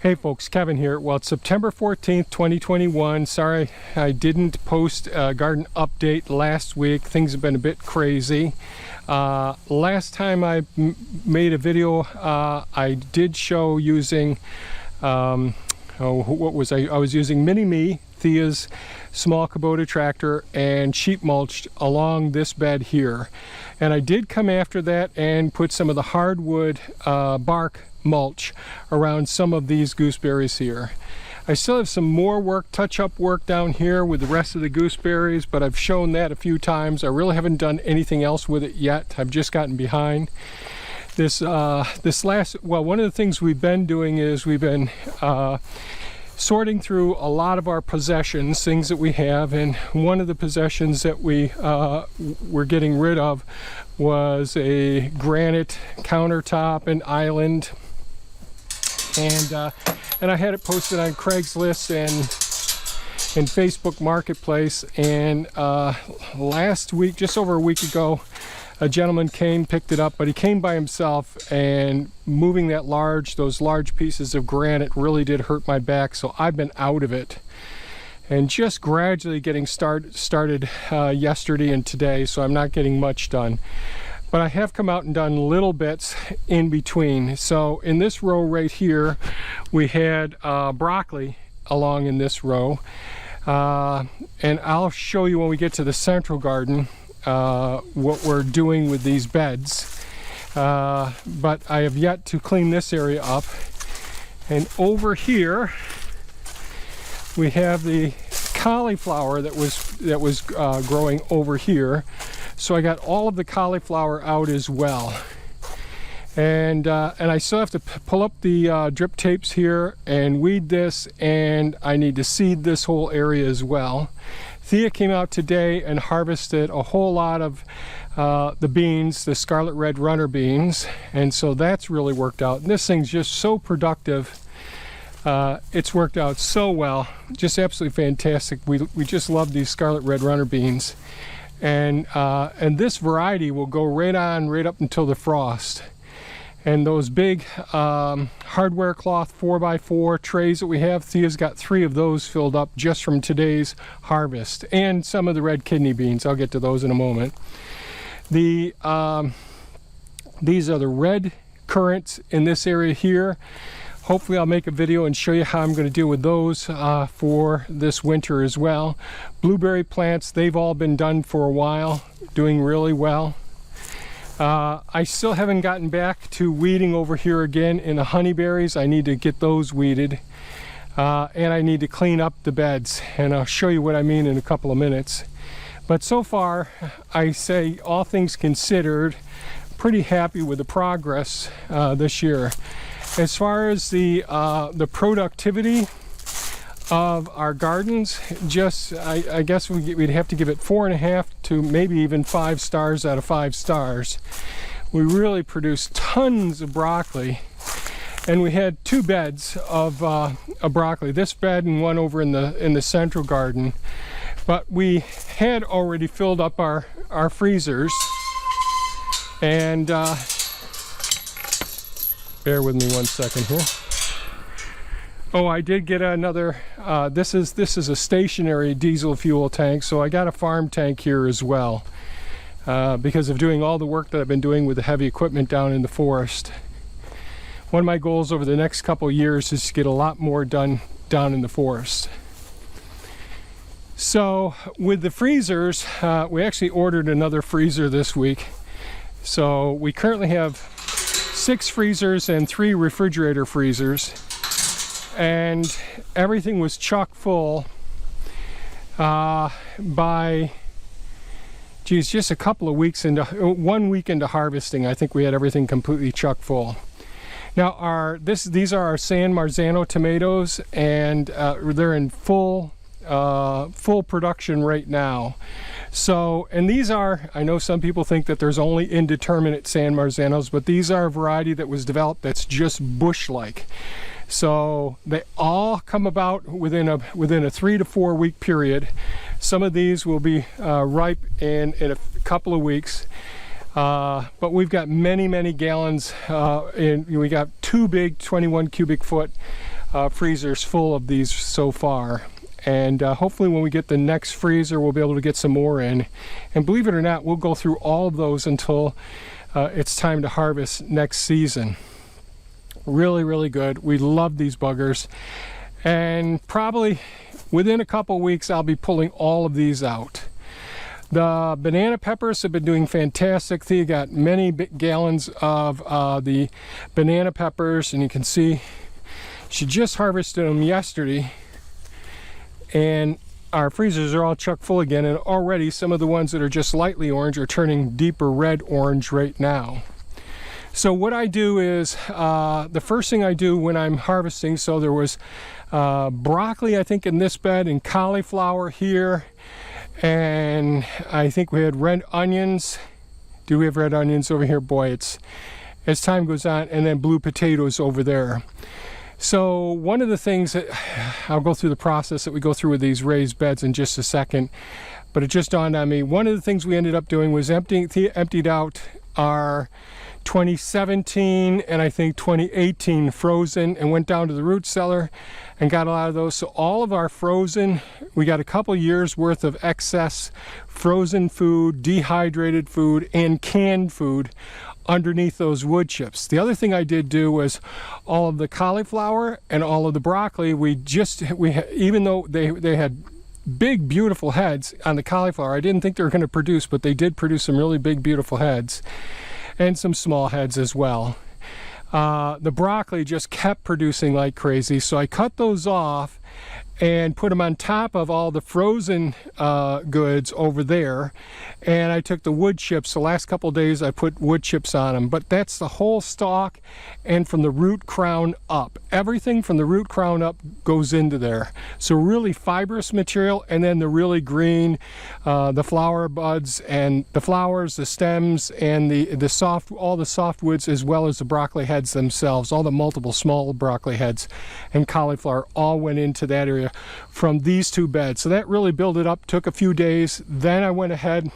Hey folks, Kevin here. Well, it's September 14th, 2021. Sorry I didn't post a garden update last week. Things have been a bit crazy. Last time I made a video, I did show using, I was using Mini-Me, Thea's small Kubota tractor, and sheet mulched along this bed here. And I did come after that and put some of the hardwood bark mulch around some of these gooseberries here. I still have some more work, touch-up work down here with the rest of the gooseberries, but I've shown that a few times. I really haven't done anything else with it yet. I've just gotten behind. One of the things we've been doing is we've been sorting through a lot of our possessions, things that we have, and one of the possessions that we were getting rid of was a granite countertop and island, and I had it posted on Craigslist and Facebook Marketplace. And last week, just over a week ago, a gentleman came, picked it up, but he came by himself, and moving those large pieces of granite really did hurt my back, so I've been out of it and just gradually getting started yesterday and today, so I'm not getting much done. But I have come out and done little bits in between. So in this row right here, we had broccoli along in this row, and I'll show you when we get to the central garden what we're doing with these beds, but I have yet to clean this area up. And over here we have the cauliflower that was growing over here, so I got all of the cauliflower out as well. And I still have to pull up the drip tapes here and weed this, and I need to seed this whole area as well. Thea came out today and harvested a whole lot of the beans, the Scarlet red runner beans, and so that's really worked out. And this thing's just so productive. It's worked out so well, just absolutely fantastic. We just love these Scarlet red runner beans, and this variety will go right up until the frost. And those big hardware cloth 4x4 trays that we have, Thea's got 3 of those filled up just from today's harvest, and some of the red kidney beans. I'll get to those in a moment. These are the red currants in this area here. Hopefully I'll make a video and show you how I'm going to deal with those for this winter as well. Blueberry plants, they've all been done for a while, doing really well. I still haven't gotten back to weeding over here again in the honeyberries. I need to get those weeded, and I need to clean up the beds, and I'll show you what I mean in a couple of minutes. But so far, I say, all things considered, pretty happy with the progress this year. As far as the productivity of our gardens, I guess we'd have to give it 4.5 to maybe even 5 stars out of 5 stars. We really produced tons of broccoli, and we had 2 beds of broccoli, this bed and one over in the central garden. But we had already filled up our freezers, and bear with me one second here. Oh, I did get another, this is a stationary diesel fuel tank, so I got a farm tank here as well, because of doing all the work that I've been doing with the heavy equipment down in the forest. One of my goals over the next couple of years is to get a lot more done down in the forest. So with the freezers, we actually ordered another freezer this week. So we currently have 6 freezers and 3 refrigerator freezers. And everything was chock full by, just a couple of weeks into, 1 week into harvesting. I think we had everything completely chock full. Now these are our San Marzano tomatoes, and they're in full production right now. So, and these are, I know some people think that there's only indeterminate San Marzanos, but these are a variety that was developed that's just bush-like. So they all come about within a 3 to 4 week period. Some of these will be ripe in a couple of weeks. But we've got many gallons. We got 2 big 21 cubic foot freezers full of these so far. And hopefully when we get the next freezer, we'll be able to get some more in. And believe it or not, we'll go through all of those until it's time to harvest next season. Really, really good. We love these buggers. And probably within a couple weeks, I'll be pulling all of these out. The banana peppers have been doing fantastic. Thea got many gallons of the banana peppers, and you can see she just harvested them yesterday. And our freezers are all chock full again, and already some of the ones that are just lightly orange are turning deeper red orange right now. So what I do is, the first thing I do when I'm harvesting, so there was broccoli, I think, in this bed, and cauliflower here, and I think we had red onions. Do we have red onions over here? Boy, it's as time goes on, and then blue potatoes over there. So one of the things that I'll go through the process that we go through with these raised beds in just a second, but it just dawned on me, one of the things we ended up doing was emptied out our 2017 and I think 2018 frozen, and went down to the root cellar and got a lot of those. So all of our frozen, we got a couple years worth of excess frozen food, dehydrated food, and canned food underneath those wood chips. The other thing I did do was all of the cauliflower and all of the broccoli, even though they had big beautiful heads on the cauliflower, I didn't think they were going to produce, but they did produce some really big beautiful heads and some small heads as well. The broccoli just kept producing like crazy, so I cut those off and put them on top of all the frozen goods over there. And I took the wood chips. The last couple days I put wood chips on them, but that's the whole stalk and from the root crown up. Everything from the root crown up goes into there. So really fibrous material, and then the really green, the flower buds and the flowers, the stems, and all the softwoods, as well as the broccoli heads themselves. All the multiple small broccoli heads and cauliflower all went into that area from these two beds. So that really built it up, took a few days. Then I went ahead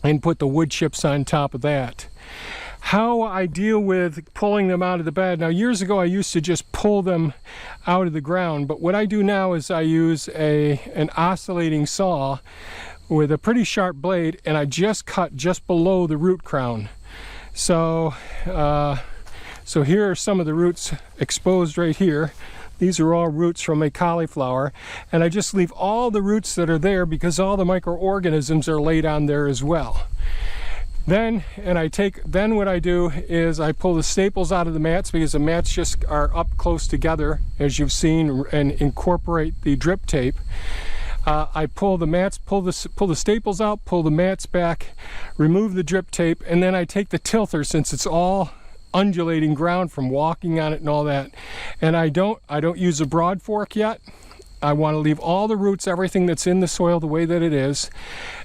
and put the wood chips on top of that. How I deal with pulling them out of the bed. Now, years ago I used to just pull them out of the ground, but what I do now is I use an oscillating saw with a pretty sharp blade, and I just cut just below the root crown. So here are some of the roots exposed right here. These are all roots from a cauliflower, and I just leave all the roots that are there because all the microorganisms are laid on there as well. Then what I do is I pull the staples out of the mats, because the mats just are up close together, as you've seen, and incorporate the drip tape. I pull the mats, pull the staples out, pull the mats back, remove the drip tape, and then I take the tilther, since it's all undulating ground from walking on it and all that, and I don't use a broad fork yet. I want to leave all the roots, everything that's in the soil, the way that it is,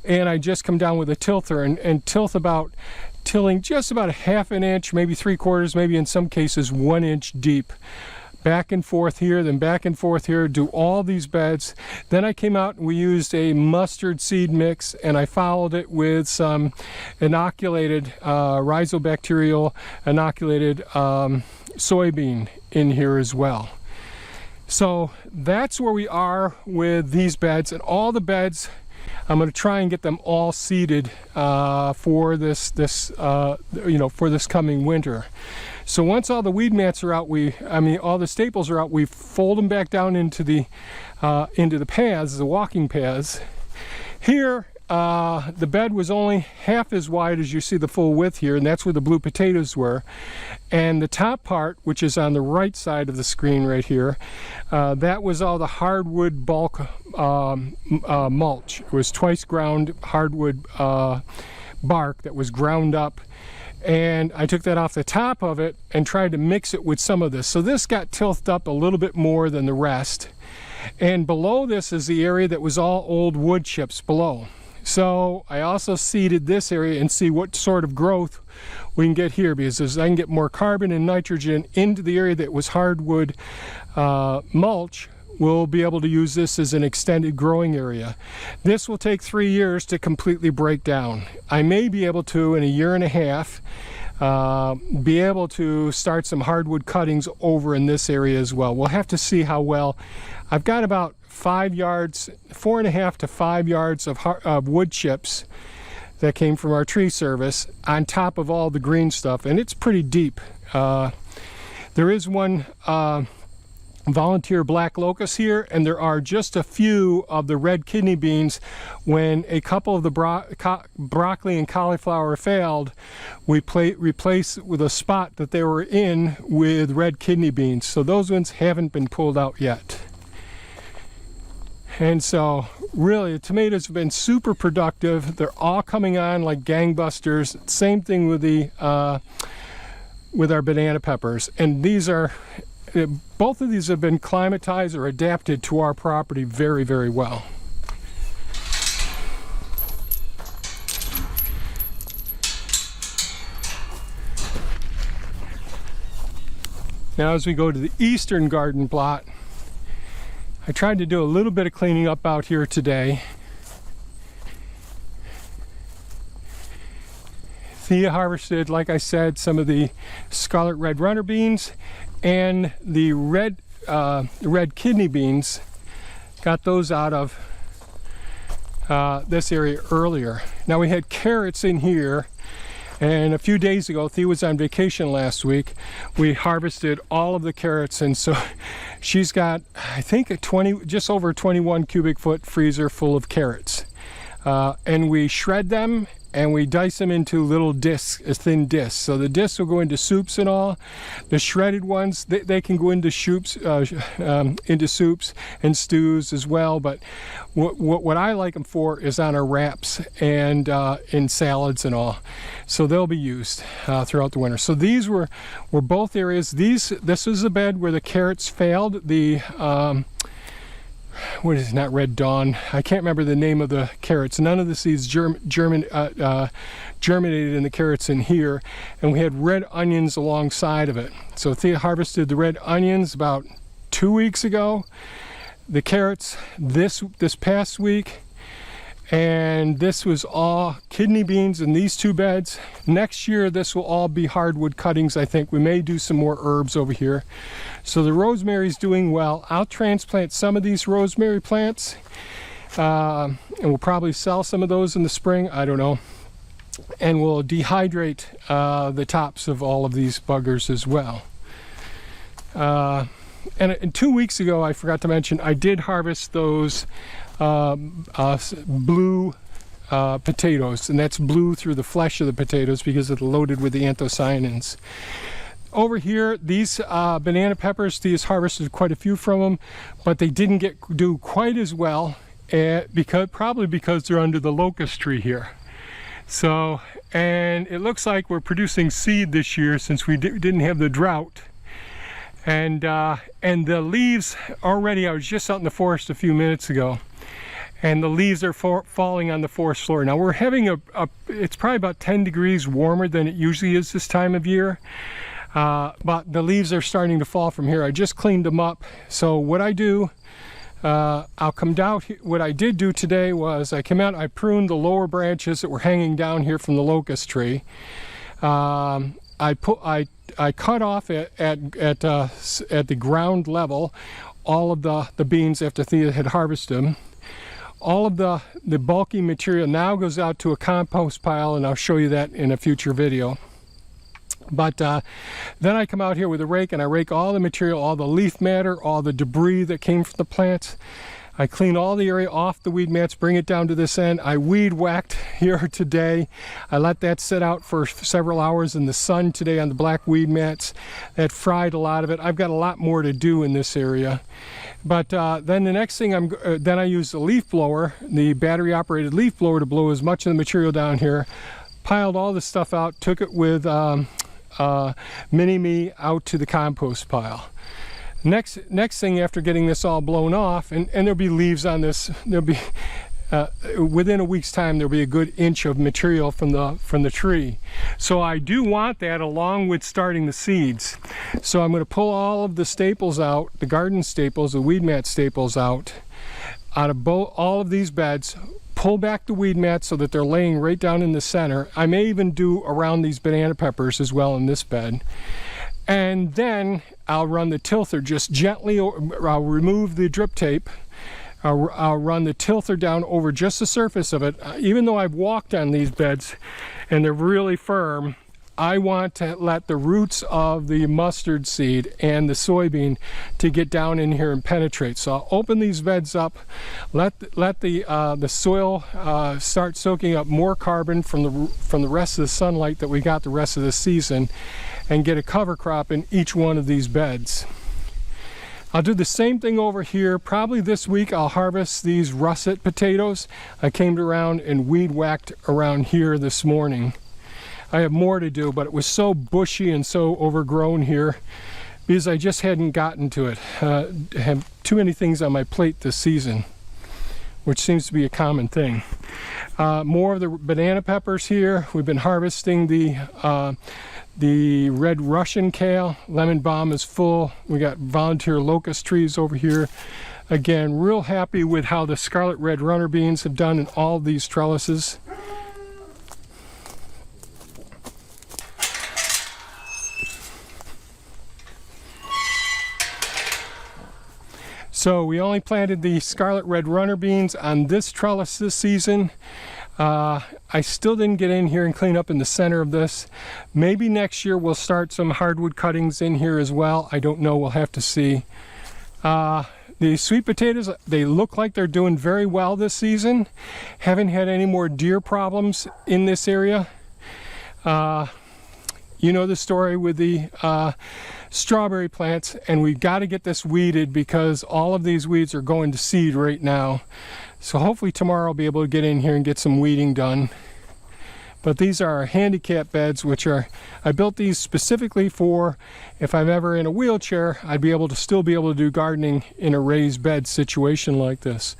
and I just come down with a tilther and tilling just about a half an inch, maybe 3/4, maybe in some cases 1 inch deep. Back and forth here, then back and forth here, do all these beds. Then I came out and we used a mustard seed mix, and I followed it with some inoculated, rhizobacterial inoculated soybean in here as well. So that's where we are with these beds, and all the beds, I'm going to try and get them all seeded for this coming winter. So once all the weed mats are out, all the staples are out, we fold them back down into the paths, the walking paths. Here, the bed was only half as wide as you see the full width here, and that's where the blue potatoes were. And the top part, which is on the right side of the screen right here, that was all the hardwood bulk mulch. It was twice ground hardwood bark that was ground up. And I took that off the top of it and tried to mix it with some of this. So this got tilted up a little bit more than the rest. And below this is the area that was all old wood chips below. So I also seeded this area and see what sort of growth we can get here, because as I can get more carbon and nitrogen into the area that was hardwood mulch, we'll be able to use this as an extended growing area. This will take 3 years to completely break down. I may be able to in a year and a half. be able to start some hardwood cuttings over in this area as well. We'll have to see how well. I've got about 5 yards, 4.5 to 5 yards of wood chips that came from our tree service on top of all the green stuff, and it's pretty deep. There is one volunteer black locust here, and there are just a few of the red kidney beans. When a couple of the broccoli and cauliflower failed, we replaced with a spot that they were in with red kidney beans. So those ones haven't been pulled out yet. And so really the tomatoes have been super productive. They're all coming on like gangbusters. Same thing with the with our banana peppers. And these are, both of these have been climatized or adapted to our property very, very well. Now as we go to the eastern garden plot, I tried to do a little bit of cleaning up out here today. Thea harvested, like I said, some of the scarlet red runner beans and the red kidney beans. Got those out of this area earlier. Now we had carrots in here, and a few days ago, Thea was on vacation last week, we harvested all of the carrots, and so she's got, I think, just over 21 cubic foot freezer full of carrots. And we shred them and we dice them into little discs, thin discs. So the discs will go into soups and all. The shredded ones, they can go into soups and stews as well. But what I like them for is on our wraps and in salads and all. So they'll be used throughout the winter. So these were both areas. This was the bed where the carrots failed. The what is it? Not Red Dawn. I can't remember the name of the carrots. None of the seeds germinated in the carrots in here, and we had red onions alongside of it. So Thea harvested the red onions about 2 weeks ago. The carrots this past week, and this was all kidney beans in these two beds. Next year this will all be hardwood cuttings. I think we may do some more herbs over here. So the rosemary's doing well. I'll transplant some of these rosemary plants, and we'll probably sell some of those in the spring. I don't know. And we'll dehydrate the tops of all of these buggers as well. And 2 weeks ago, I forgot to mention, I did harvest those blue potatoes, and that's blue through the flesh of the potatoes because it's loaded with the anthocyanins. Over here, these banana peppers, Thea's harvested quite a few from them, but they didn't do quite as well, probably because they're under the locust tree here. So, and it looks like we're producing seed this year since we didn't have the drought. And the leaves already, I was just out in the forest a few minutes ago, and the leaves are falling on the forest floor. Now we're having it's probably about 10 degrees warmer than it usually is this time of year. But the leaves are starting to fall from here. I just cleaned them up. So what I do, I'll come down. What I did do today was I came out, I pruned the lower branches that were hanging down here from the locust tree. I cut off at the ground level all of the beans after Thea had harvested them. All of the bulky material now goes out to a compost pile, and I'll show you that in a future video. But then I come out here with a rake and I rake all the material, all the leaf matter, all the debris that came from the plants. I clean all the area off the weed mats, bring it down to this end. I weed whacked here today. I let that sit out for several hours in the sun today on the black weed mats. That fried a lot of it. I've got a lot more to do in this area. But then the next thing, then I use the leaf blower, the battery operated leaf blower, to blow as much of the material down here. Piled all this stuff out, took it with Mini-Me out to the compost pile. Next thing, after getting this all blown off, and there'll be leaves on this, there'll be within a week's time there'll be a good inch of material from the tree. So I do want that along with starting the seeds. So I'm going to pull all of the staples out, the garden staples, the weed mat staples out of all of these beds, pull back the weed mat so that they're laying right down in the center. I may even do around these banana peppers as well in this bed. And then I'll run the tilther just gently. I'll remove the drip tape. I'll run the tilther down over just the surface of it. Even though I've walked on these beds and they're really firm, I want to let the roots of the mustard seed and the soybean to get down in here and penetrate. So I'll open these beds up, let the soil start soaking up more carbon from the rest of the sunlight that we got the rest of the season, and get a cover crop in each one of these beds. I'll do the same thing over here. Probably this week I'll harvest these russet potatoes. I came around and weed whacked around here this morning. I have more to do, but it was so bushy and so overgrown here because I just hadn't gotten to it. I have too many things on my plate this season, which seems to be a common thing. More of the banana peppers here. We've been harvesting the red Russian kale. Lemon balm is full. We got volunteer locust trees over here. Again, real happy with how the scarlet red runner beans have done in all of these trellises. So we only planted the scarlet red runner beans on this trellis this season. I still didn't get in here and clean up in the center of this. Maybe next year we'll start some hardwood cuttings in here as well. I don't know, we'll have to see. The sweet potatoes, they look like they're doing very well this season. Haven't had any more deer problems in this area. You know the story with the strawberry plants, and we've got to get this weeded because all of these weeds are going to seed right now. So hopefully tomorrow I'll be able to get in here and get some weeding done. But these are our Handicapped Beds, which are, I built these specifically for if I'm ever in a wheelchair, I'd be able to still be able to do gardening in a raised bed situation like this.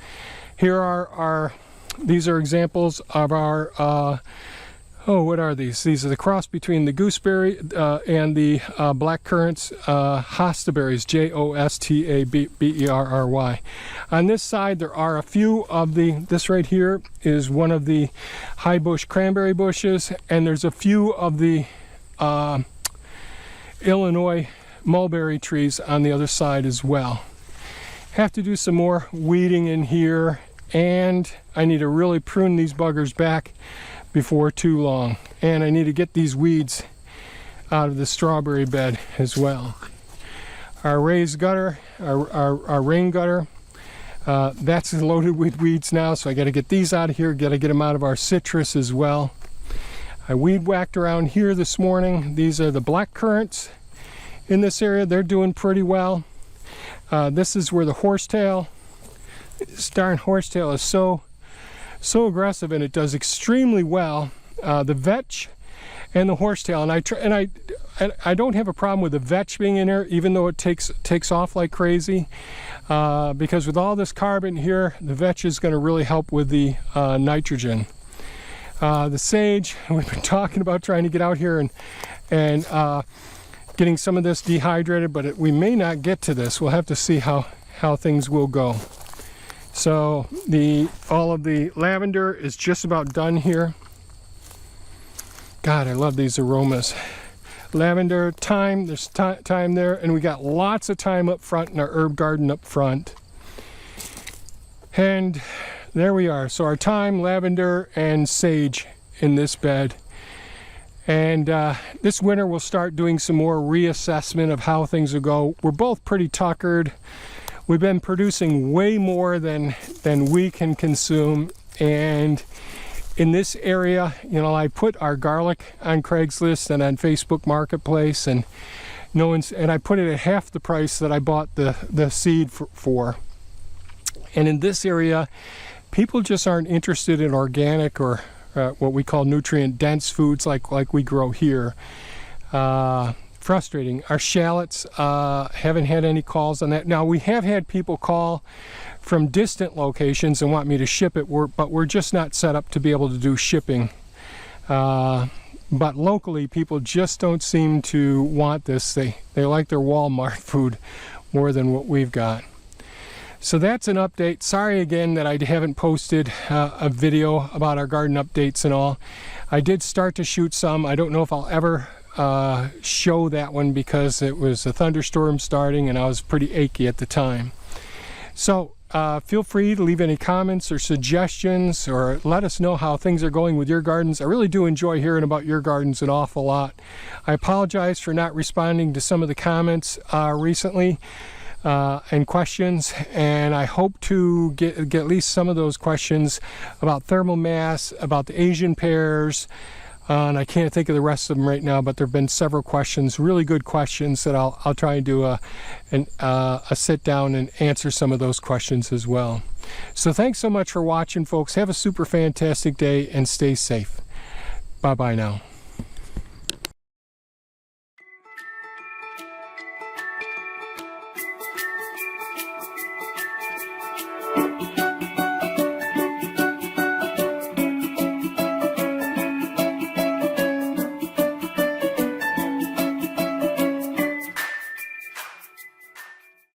Here are these are examples of our what are these? These are the cross between the gooseberry and the black currants, hostaberries, Jostaberry. On this side, there are a few of this right here is one of the high bush cranberry bushes, and there's a few of the Illinois mulberry trees on the other side as well. Have to do some more weeding in here, and I need to really prune these buggers back before too long, and I need to get these weeds out of the strawberry bed as well. Our raised gutter, our rain gutter, that's loaded with weeds now, so I got to get these out of here, got to get them out of our citrus as well. I weed whacked around here this morning. These are the black currants in this area. They're doing pretty well. This is where the horsetail, this darn horsetail is so aggressive, and it does extremely well. The vetch and the horsetail, and I don't have a problem with the vetch being in there, even though it takes off like crazy, because with all this carbon here, the vetch is going to really help with the nitrogen. The sage, we've been talking about trying to get out here and getting some of this dehydrated, but we may not get to this. We'll have to see how things will go. So all of the lavender is just about done here. God, I love these aromas. Lavender, thyme, there's thyme there, and we got lots of thyme up front in our herb garden up front. And there we are. So our thyme, lavender, and sage in this bed. And this winter we'll start doing some more reassessment of how things will go. We're both pretty tuckered. We've been producing way more than we can consume, and in this area, you know, I put our garlic on Craigslist and on Facebook Marketplace, and I put it at half the price that I bought the seed for. And in this area, people just aren't interested in organic or what we call nutrient dense foods like we grow here. Frustrating. Our shallots, haven't had any calls on that. Now, we have had people call from distant locations and want me to ship it, but we're just not set up to be able to do shipping. But locally, people just don't seem to want this. They like their Walmart food more than what we've got. So that's an update. Sorry again that I haven't posted a video about our garden updates and all. I did start to shoot some. I don't know if I'll ever show that one because it was a thunderstorm starting and I was pretty achy at the time. So feel free to leave any comments or suggestions, or let us know how things are going with your gardens. I really do enjoy hearing about your gardens an awful lot. I apologize for not responding to some of the comments recently and questions, and I hope to get at least some of those questions about thermal mass, about the Asian pears, and I can't think of the rest of them right now, but there have been several questions, really good questions, that I'll try and do a sit down and answer some of those questions as well. So thanks so much for watching, folks. Have a super fantastic day and stay safe. Bye-bye now.